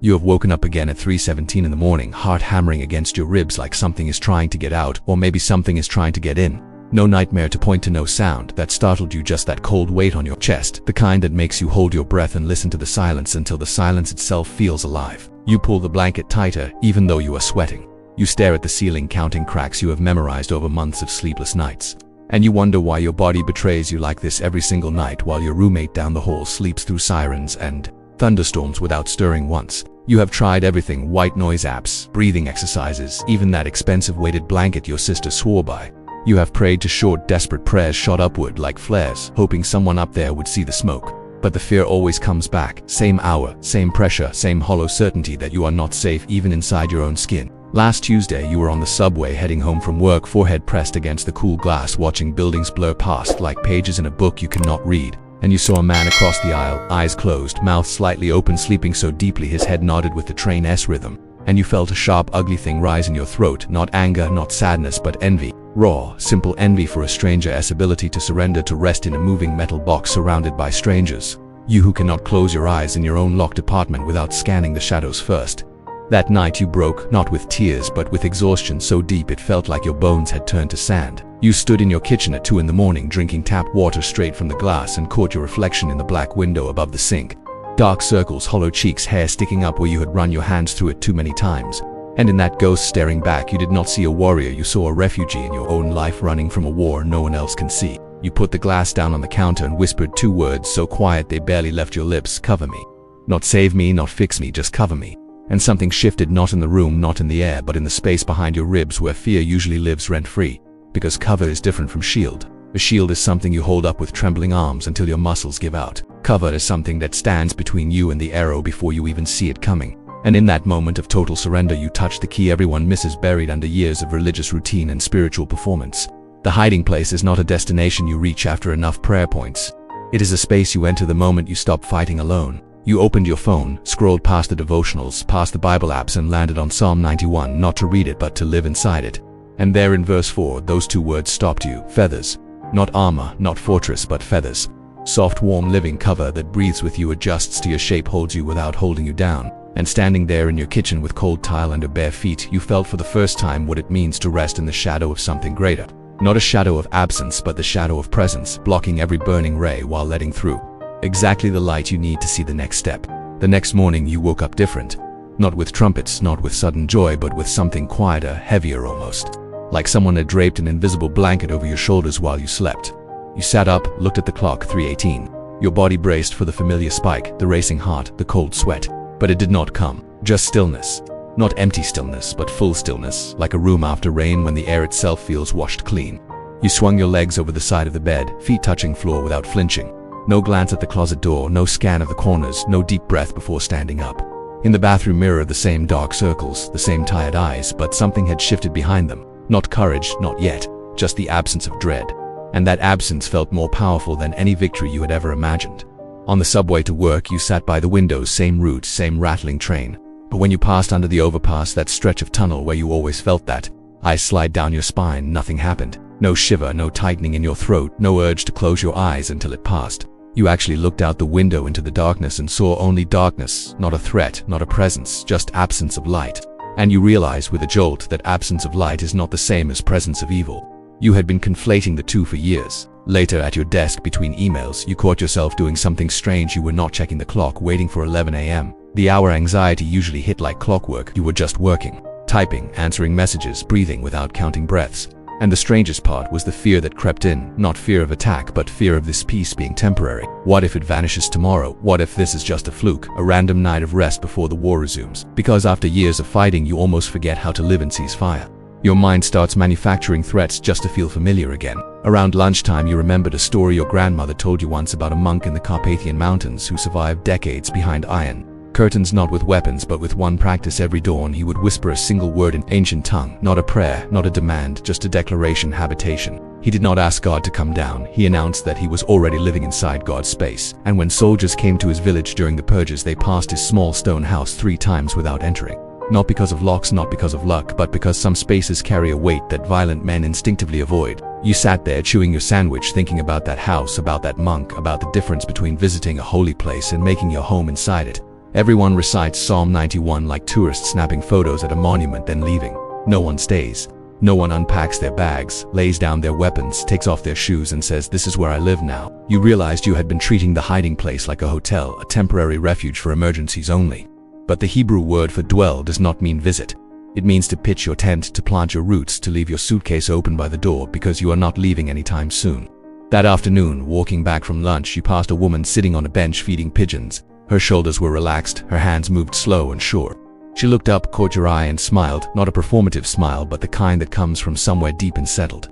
You have woken up again at 3:17 in the morning, heart hammering against your ribs like something is trying to get out, or maybe something is trying to get in. No nightmare to point to, no sound that startled you, just that cold weight on your chest, the kind that makes you hold your breath and listen to the silence until the silence itself feels alive. You pull the blanket tighter, even though you are sweating. You stare at the ceiling, counting cracks you have memorized over months of sleepless nights. And you wonder why your body betrays you like this every single night while your roommate down the hall sleeps through sirens and thunderstorms without stirring once. You have tried everything: white noise apps, breathing exercises, even that expensive weighted blanket your sister swore by. You have prayed to short, desperate prayers shot upward like flares, hoping someone up there would see the smoke. But the fear always comes back. Same hour, same pressure, same hollow certainty that you are not safe even inside your own skin. Last Tuesday, you were on the subway heading home from work, forehead pressed against the cool glass, watching buildings blur past like pages in a book you cannot read. And you saw a man across the aisle, eyes closed, mouth slightly open, sleeping so deeply his head nodded with the train's rhythm. And you felt a sharp, ugly thing rise in your throat, not anger, not sadness, but envy. Raw, simple envy for a stranger's ability to surrender, to rest in a moving metal box surrounded by strangers. You who cannot close your eyes in your own locked apartment without scanning the shadows first. That night you broke, not with tears but with exhaustion so deep it felt like your bones had turned to sand. You stood in your kitchen at 2 in the morning drinking tap water straight from the glass and caught your reflection in the black window above the sink. Dark circles, hollow cheeks, hair sticking up where you had run your hands through it too many times. And in that ghost staring back, you did not see a warrior, you saw a refugee in your own life running from a war no one else can see. You put the glass down on the counter and whispered 2 words so quiet they barely left your lips: cover me. Not save me, not fix me, just cover me. And something shifted, not in the room, not in the air, but in the space behind your ribs where fear usually lives rent-free. Because cover is different from shield. A shield is something you hold up with trembling arms until your muscles give out. Cover is something that stands between you and the arrow before you even see it coming. And in that moment of total surrender, you touch the key everyone misses, buried under years of religious routine and spiritual performance. The hiding place is not a destination you reach after enough prayer points. It is a space you enter the moment you stop fighting alone. You opened your phone, scrolled past the devotionals, past the Bible apps, and landed on Psalm 91, not to read it but to live inside it. And there in verse 4, those 2 words stopped you. Feathers. Not armor, not fortress, but feathers. Soft, warm, living cover that breathes with you, adjusts to your shape, holds you without holding you down. And standing there in your kitchen with cold tile under bare feet, you felt for the first time what it means to rest in the shadow of something greater. Not a shadow of absence, but the shadow of presence, blocking every burning ray while letting through exactly the light you need to see the next step. The next morning you woke up different. Not with trumpets, not with sudden joy, but with something quieter, heavier almost. Like someone had draped an invisible blanket over your shoulders while you slept. You sat up, looked at the clock, 3:18. Your body braced for the familiar spike, the racing heart, the cold sweat. But it did not come. Just stillness. Not empty stillness, but full stillness, like a room after rain when the air itself feels washed clean. You swung your legs over the side of the bed, feet touching floor without flinching. No glance at the closet door, no scan of the corners, no deep breath before standing up. In the bathroom mirror, the same dark circles, the same tired eyes, but something had shifted behind them. Not courage, not yet, just the absence of dread. And that absence felt more powerful than any victory you had ever imagined. On the subway to work, you sat by the windows, same route, same rattling train. But when you passed under the overpass, that stretch of tunnel where you always felt that ice slide down your spine, nothing happened. No shiver, no tightening in your throat, no urge to close your eyes until it passed. You actually looked out the window into the darkness and saw only darkness, not a threat, not a presence, just absence of light. And you realized with a jolt that absence of light is not the same as presence of evil. You had been conflating the two for years. Later, at your desk between emails, you caught yourself doing something strange. You were not checking the clock, waiting for 11 a.m. The hour anxiety usually hit like clockwork. You were just working, typing, answering messages, breathing without counting breaths. And the strangest part was the fear that crept in, not fear of attack, but fear of this peace being temporary. What if it vanishes tomorrow? What if this is just a fluke, a random night of rest before the war resumes? Because after years of fighting, you almost forget how to live in ceasefire. Your mind starts manufacturing threats just to feel familiar again. Around lunchtime, you remembered a story your grandmother told you once about a monk in the Carpathian Mountains who survived decades behind iron curtains, not with weapons but with one practice. Every dawn he would whisper a single word in ancient tongue, not a prayer, not a demand, just a declaration, habitation. He did not ask God to come down. He announced that he was already living inside God's space. And when soldiers came to his village during the purges, they passed his small stone house 3 times without entering. Not because of locks, not because of luck, but because some spaces carry a weight that violent men instinctively avoid. You sat there chewing your sandwich, thinking about that house, about that monk, about the difference between visiting a holy place and making your home inside it. Everyone recites Psalm 91 like tourists snapping photos at a monument then leaving. No one stays. No one unpacks their bags, lays down their weapons, takes off their shoes and says, "This is where I live now." You realized you had been treating the hiding place like a hotel, a temporary refuge for emergencies only. But the Hebrew word for dwell does not mean visit. It means to pitch your tent, to plant your roots, to leave your suitcase open by the door because you are not leaving anytime soon. That afternoon, walking back from lunch, you passed a woman sitting on a bench feeding pigeons. Her shoulders were relaxed, her hands moved slow and sure. She looked up, caught your eye and smiled, not a performative smile, but the kind that comes from somewhere deep and settled.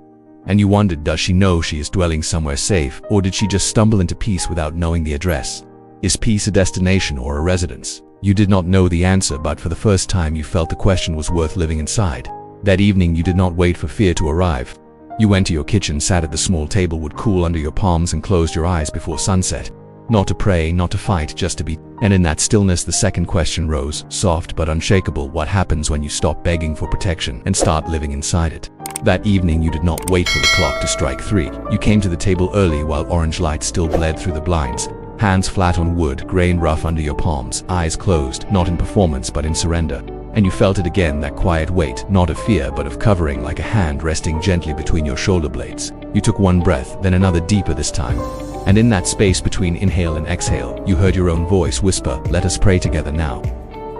And you wondered, does she know she is dwelling somewhere safe, or did she just stumble into peace without knowing the address? Is peace a destination or a residence? You did not know the answer, but for the first time you felt the question was worth living inside. That evening you did not wait for fear to arrive. You went to your kitchen, sat at the small table, would cool under your palms and closed your eyes before sunset. Not to pray, not to fight, just to be. And in that stillness the second question rose, soft but unshakable: what happens when you stop begging for protection and start living inside it? That evening you did not wait for the clock to strike 3. You came to the table early while orange light still bled through the blinds. Hands flat on wood, grain rough under your palms, eyes closed, not in performance but in surrender. And you felt it again, that quiet weight, not of fear but of covering, like a hand resting gently between your shoulder blades. You took one breath, then another, deeper this time. And in that space between inhale and exhale, you heard your own voice whisper, "Let us pray together now."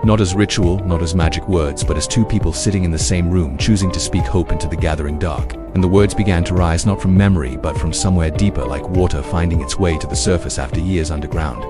Not as ritual, not as magic words, but as two people sitting in the same room, choosing to speak hope into the gathering dark. And the words began to rise not from memory, but from somewhere deeper, like water finding its way to the surface after years underground.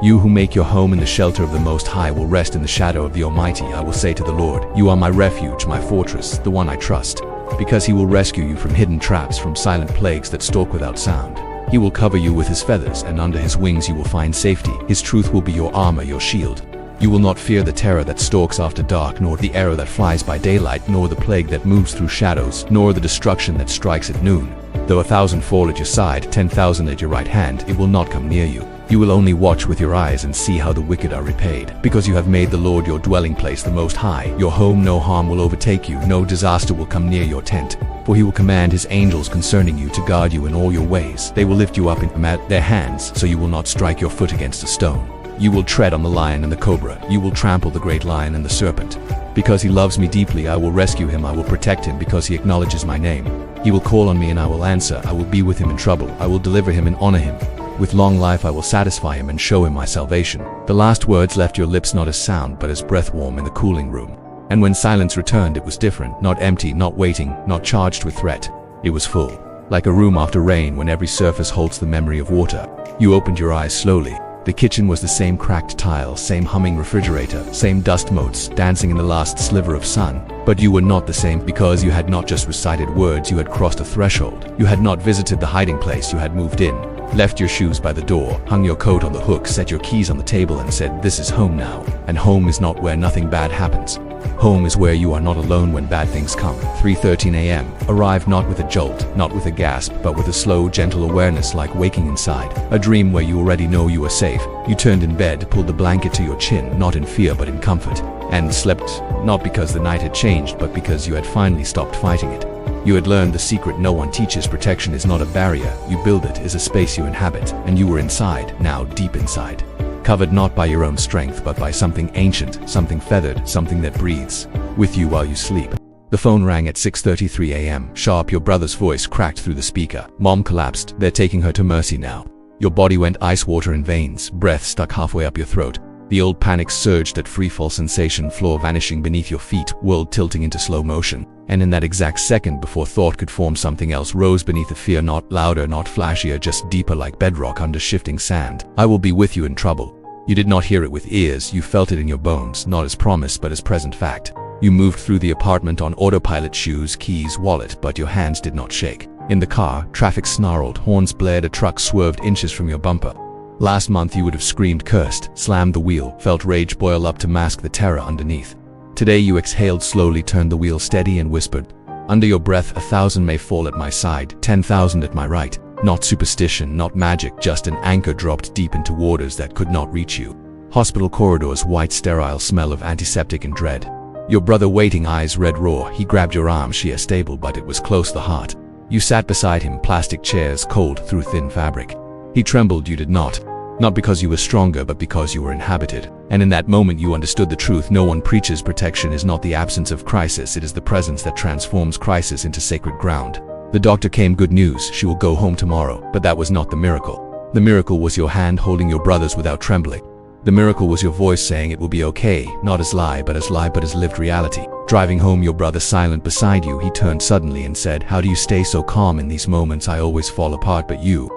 "You who make your home in the shelter of the Most High will rest in the shadow of the Almighty. I will say to the Lord, you are my refuge, my fortress, the one I trust. Because he will rescue you from hidden traps, from silent plagues that stalk without sound. He will cover you with his feathers, and under his wings you will find safety. His truth will be your armor, your shield. You will not fear the terror that stalks after dark, nor the arrow that flies by daylight, nor the plague that moves through shadows, nor the destruction that strikes at noon. Though 1,000 fall at your side, 10,000 at your right hand, it will not come near you. You will only watch with your eyes and see how the wicked are repaid. Because you have made the Lord your dwelling place, the Most High, your home. No harm will overtake you, no disaster will come near your tent. For he will command his angels concerning you to guard you in all your ways. They will lift you up in their hands, so you will not strike your foot against a stone. You will tread on the lion and the cobra. You will trample the great lion and the serpent. Because he loves me deeply, I will rescue him. I will protect him because he acknowledges my name. He will call on me and I will answer. I will be with him in trouble. I will deliver him and honor him. With long life I will satisfy him and show him my salvation. The last words left your lips not as sound, but as breath warm in the cooling room. And when silence returned, it was different, not empty, not waiting, not charged with threat. It was full. Like a room after rain when every surface holds the memory of water. You opened your eyes slowly. The kitchen was the same cracked tile, same humming refrigerator, same dust motes dancing in the last sliver of sun. But you were not the same, because you had not just recited words, you had crossed a threshold. You had not visited the hiding place, you had moved in. Left your shoes by the door, hung your coat on the hook, set your keys on the table and said, "This is home now." And home is not where nothing bad happens. Home is where you are not alone when bad things come. 3:13 a.m. Arrive not with a jolt, not with a gasp, but with a slow, gentle awareness, like waking inside. A dream where you already know you are safe. You turned in bed, pulled the blanket to your chin, not in fear but in comfort. And slept, not because the night had changed, but because you had finally stopped fighting it. You had learned the secret no one teaches. Protection is not a barrier, you build it, is a space you inhabit. And you were inside, now deep inside. Covered not by your own strength, but by something ancient, something feathered, something that breathes with you while you sleep. The phone rang at 6:33 a.m. Sharp, your brother's voice cracked through the speaker. Mom collapsed. They're taking her to Mercy now. Your body went ice water in veins, breath stuck halfway up your throat. The old panic surged, that free-fall sensation, floor vanishing beneath your feet, world tilting into slow motion. And in that exact second, before thought could form, something else rose beneath the fear, not louder, not flashier, just deeper, like bedrock under shifting sand. I will be with you in trouble. You did not hear it with ears, you felt it in your bones, not as promise but as present fact. You moved through the apartment on autopilot, shoes, keys, wallet, but your hands did not shake. In the car, traffic snarled, horns blared, a truck swerved inches from your bumper. Last month you would have screamed, cursed, slammed the wheel, felt rage boil up to mask the terror underneath. Today you exhaled slowly, turned the wheel steady and whispered, under your breath, 1,000 may fall at my side, 10,000 at my right. Not superstition, not magic, just an anchor dropped deep into waters that could not reach you. Hospital corridors, white sterile smell of antiseptic and dread. Your brother waiting, eyes red raw. He grabbed your arm, sheer stable, but it was close the heart. You sat beside him, plastic chairs, cold through thin fabric. He trembled, you did not. Not because you were stronger, but because you were inhabited. And in that moment you understood the truth. No one preaches protection is not the absence of crisis, it is the presence that transforms crisis into sacred ground. The doctor came. Good news, she will go home tomorrow. But that was not the miracle. The miracle was your hand holding your brother's without trembling. The miracle was your voice saying it will be okay, not as lie but as lived reality. Driving home your brother silent beside you, he turned suddenly and said, "How do you stay so calm in these moments? I always fall apart, but you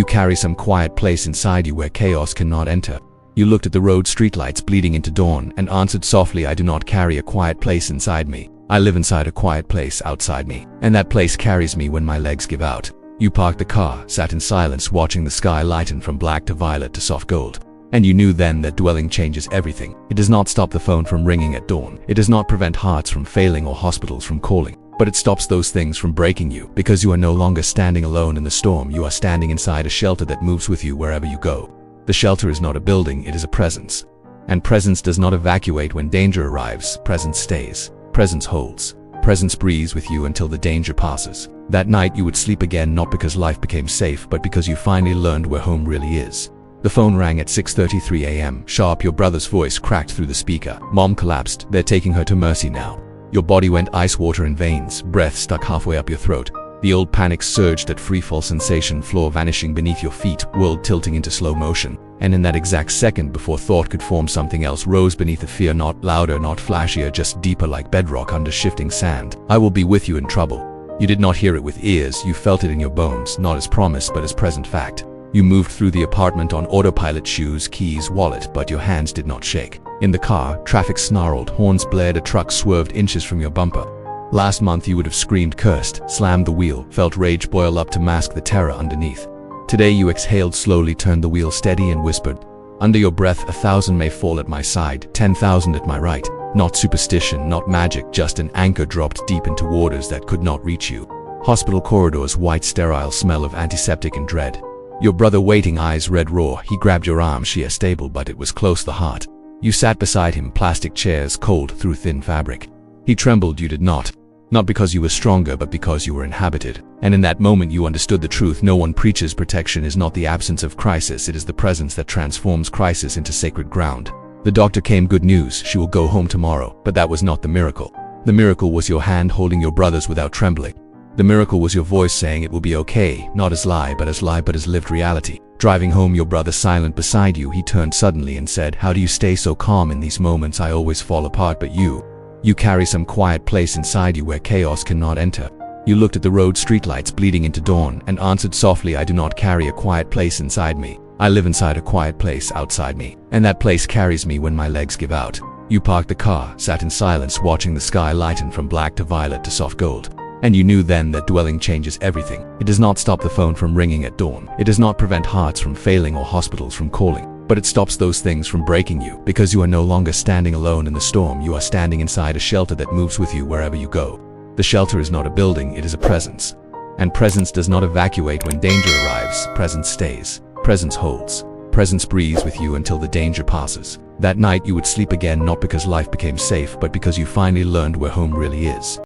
carry some quiet place inside you where chaos cannot enter." You looked at the road streetlights bleeding into dawn and answered softly, "I do not carry a quiet place inside me. I live inside a quiet place outside me, and that place carries me when my legs give out." You parked the car, sat in silence watching the sky lighten from black to violet to soft gold. And you knew then that dwelling changes everything. It does not stop the phone from ringing at dawn. It does not prevent hearts from failing or hospitals from calling. But it stops those things from breaking you, because you are no longer standing alone in the storm. You are standing inside a shelter that moves with you wherever you go. The shelter is not a building, it is a presence. And presence does not evacuate when danger arrives. Presence stays. Presence holds. Presence breathes with you until the danger passes. That night you would sleep again, not because life became safe, but because you finally learned where home really is. The phone rang at 6:33 a.m. Sharp, your brother's voice cracked through the speaker. Mom collapsed. They're taking her to Mercy now. Your body went ice water in veins, breath stuck halfway up your throat. The old panic surged at freefall sensation, floor vanishing beneath your feet, world tilting into slow motion. And in that exact second, before thought could form, something else rose beneath the fear, not louder, not flashier, just deeper, like bedrock under shifting sand. "I will be with you in trouble." You did not hear it with ears, you felt it in your bones, not as promise but as present fact. You moved through the apartment on autopilot, shoes, keys, wallet, but your hands did not shake. In the car, traffic snarled, horns blared, a truck swerved inches from your bumper. Last month you would have screamed, cursed, slammed the wheel, felt rage boil up to mask the terror underneath. Today you exhaled slowly, turned the wheel steady and whispered, under your breath, 1,000 may fall at my side, 10,000 at my right. Not superstition, not magic, just an anchor dropped deep into waters that could not reach you. Hospital corridors, white sterile smell of antiseptic and dread. Your brother waiting, eyes red raw. He grabbed your arm, sheer stable, but it was close the heart. You sat beside him, plastic chairs, cold through thin fabric. He trembled, you did not. Not because you were stronger, but because you were inhabited. And in that moment you understood the truth. No one preaches protection is not the absence of crisis, it is the presence that transforms crisis into sacred ground. The doctor came. Good news, she will go home tomorrow. But that was not the miracle. The miracle was your hand holding your brother's without trembling. The miracle was your voice saying it will be okay, not as lie but as lived reality. Driving home your brother silent beside you, he turned suddenly and said, "How do you stay so calm in these moments? I always fall apart, but you carry some quiet place inside you where chaos cannot enter." You looked at the road streetlights bleeding into dawn and answered softly, "I do not carry a quiet place inside me. I live inside a quiet place outside me, and that place carries me when my legs give out." You parked the car, sat in silence watching the sky lighten from black to violet to soft gold. And you knew then that dwelling changes everything. It does not stop the phone from ringing at dawn. It does not prevent hearts from failing or hospitals from calling. But it stops those things from breaking you, because you are no longer standing alone in the storm. You are standing inside a shelter that moves with you wherever you go. The shelter is not a building, it is a presence. And presence does not evacuate when danger arrives. Presence stays. Presence holds. Presence breathes with you until the danger passes. That night you would sleep again, not because life became safe, but because you finally learned where home really is.